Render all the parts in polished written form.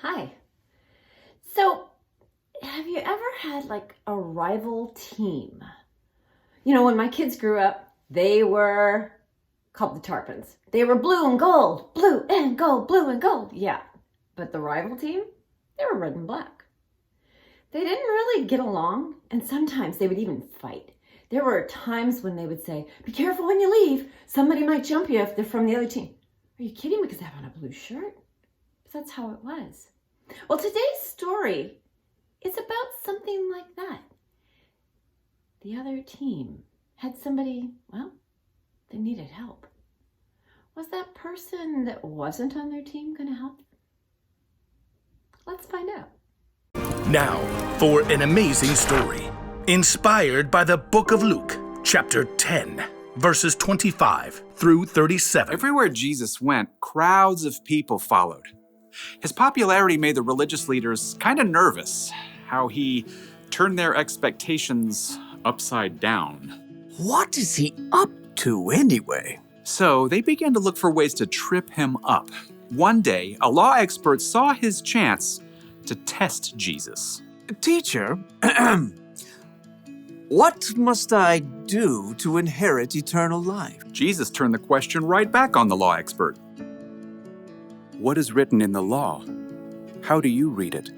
Hi. So, have you ever had like a rival team? When my kids grew up, they were called the Tarpons. They were blue and gold, blue and gold, blue and gold. Yeah. But the rival team, they were red and black. They didn't really get along, and sometimes they would even fight. There were times when they would say, "Be careful when you leave. Somebody might jump you if they're from the other team." Are you kidding me? Because I have on a blue shirt? But that's how it was. Well, today's story is about something like that. The other team had somebody, they needed help. Was that person that wasn't on their team going to help? Let's find out. Now, for an amazing story, inspired by the book of Luke, chapter 10, verses 25 through 37. Everywhere Jesus went, crowds of people followed. His popularity made the religious leaders kind of nervous, how he turned their expectations upside down. What is he up to anyway? So they began to look for ways to trip him up. One day, a law expert saw his chance to test Jesus. Teacher, what must I do to inherit eternal life? Jesus turned the question right back on the law expert. What is written in the law? How do you read it?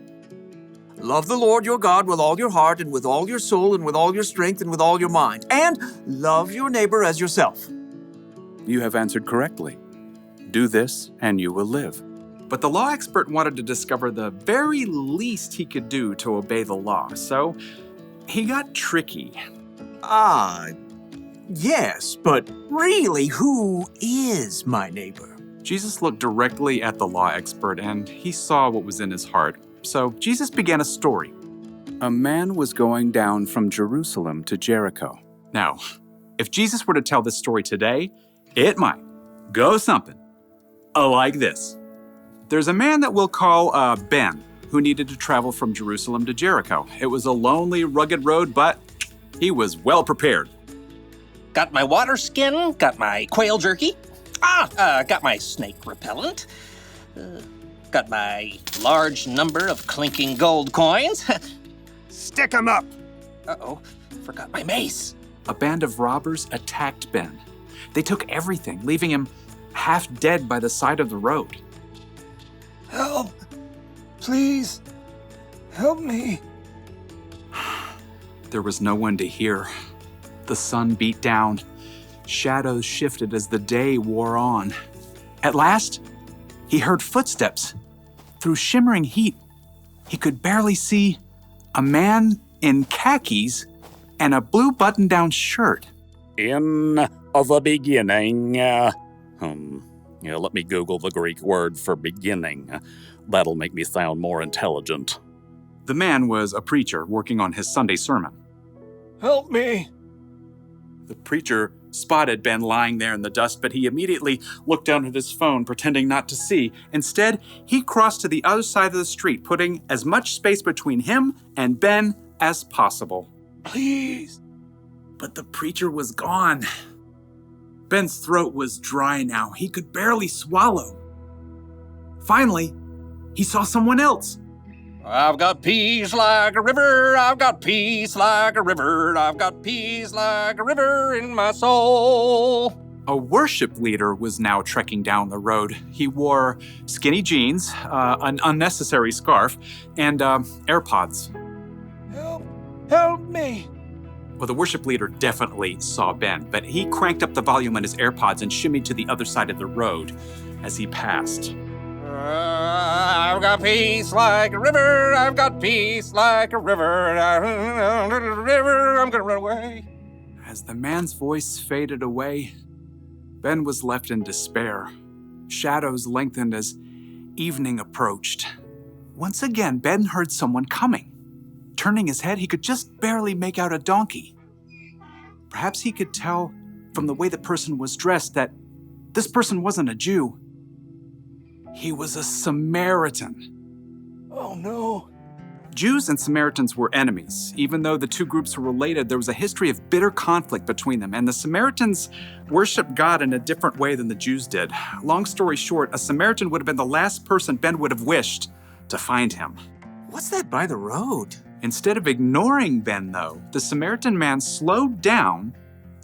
Love the Lord your God with all your heart and with all your soul and with all your strength and with all your mind. And love your neighbor as yourself. You have answered correctly. Do this and you will live. But the law expert wanted to discover the very least he could do to obey the law, so he got tricky. Yes, but really, who is my neighbor? Jesus looked directly at the law expert and he saw what was in his heart. So Jesus began a story. A man was going down from Jerusalem to Jericho. Now, if Jesus were to tell this story today, it might go something like this. There's a man that we'll call Ben, who needed to travel from Jerusalem to Jericho. It was a lonely, rugged road, but he was well prepared. Got my water skin, got my quail jerky, got my snake repellent, got my large number of clinking gold coins. Stick 'em up! Uh-oh, forgot my mace. A band of robbers attacked Ben. They took everything, leaving him half dead by the side of the road. Help! Please! Help me! There was no one to hear. The sun beat down. Shadows shifted as the day wore on. At last, he heard footsteps. Through shimmering heat, he could barely see a man in khakis and a blue button-down shirt. In the beginning, let me Google the Greek word for beginning. That'll make me sound more intelligent. The man was a preacher working on his Sunday sermon. Help me! The preacher spotted Ben lying there in the dust, but he immediately looked down at his phone, pretending not to see. Instead, he crossed to the other side of the street, putting as much space between him and Ben as possible. Please! But the preacher was gone. Ben's throat was dry now. He could barely swallow. Finally, he saw someone else. I've got peace like a river, I've got peace like a river, I've got peace like a river in my soul. A worship leader was now trekking down the road. He wore skinny jeans, an unnecessary scarf, and AirPods. Help me! Well, the worship leader definitely saw Ben, but he cranked up the volume on his AirPods and shimmied to the other side of the road as he passed. I've got peace like a river, I've got peace like a river, I'm gonna run away. As the man's voice faded away, Ben was left in despair. Shadows lengthened as evening approached. Once again, Ben heard someone coming. Turning his head, he could just barely make out a donkey. Perhaps he could tell from the way the person was dressed that this person wasn't a Jew. He was a Samaritan. Oh no. Jews and Samaritans were enemies. Even though the two groups were related, there was a history of bitter conflict between them, and the Samaritans worshiped God in a different way than the Jews did. Long story short, a Samaritan would have been the last person Ben would have wished to find him. What's that by the road? Instead of ignoring Ben, though, the Samaritan man slowed down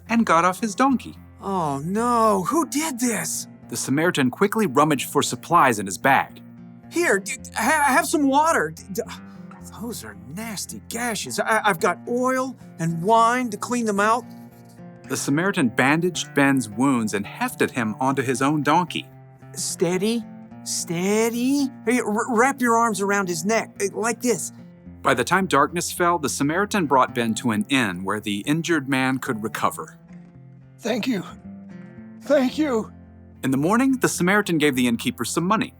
and got off his donkey. Oh no, who did this? The Samaritan quickly rummaged for supplies in his bag. Here, have some water. Those are nasty gashes. I've got oil and wine to clean them out. The Samaritan bandaged Ben's wounds and hefted him onto his own donkey. Steady, steady. Hey, wrap your arms around his neck, like this. By the time darkness fell, the Samaritan brought Ben to an inn where the injured man could recover. Thank you. Thank you. In the morning, the Samaritan gave the innkeeper some money.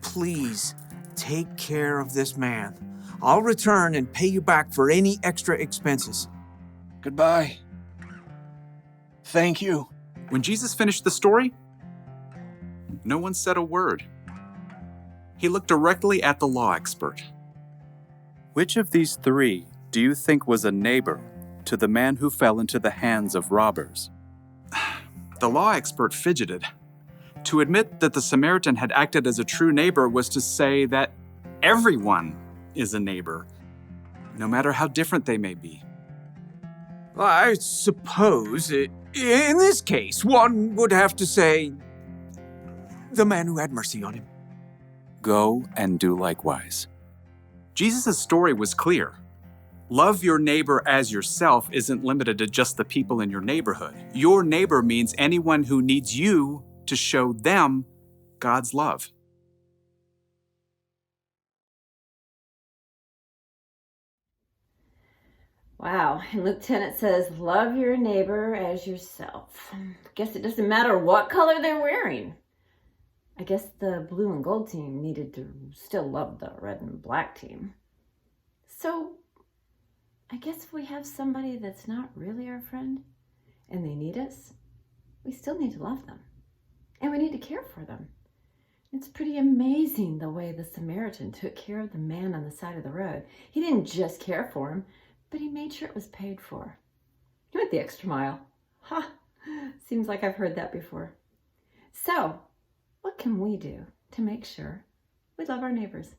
Please, take care of this man. I'll return and pay you back for any extra expenses. Goodbye. Thank you. When Jesus finished the story, no one said a word. He looked directly at the law expert. Which of these three do you think was a neighbor to the man who fell into the hands of robbers? The law expert fidgeted. To admit that the Samaritan had acted as a true neighbor was to say that everyone is a neighbor, no matter how different they may be. I suppose, in this case, one would have to say, the man who had mercy on him. Go and do likewise. Jesus' story was clear. Love your neighbor as yourself isn't limited to just the people in your neighborhood. Your neighbor means anyone who needs you to show them God's love. Wow. In Luke 10 it says, love your neighbor as yourself. I guess it doesn't matter what color they're wearing. I guess the blue and gold team needed to still love the red and black team. So I guess if we have somebody that's not really our friend and they need us, we still need to love them. And we need to care for them. It's pretty amazing the way the Samaritan took care of the man on the side of the road. He didn't just care for him, but he made sure it was paid for. He went the extra mile. Ha! Seems like I've heard that before. So, what can we do to make sure we love our neighbors?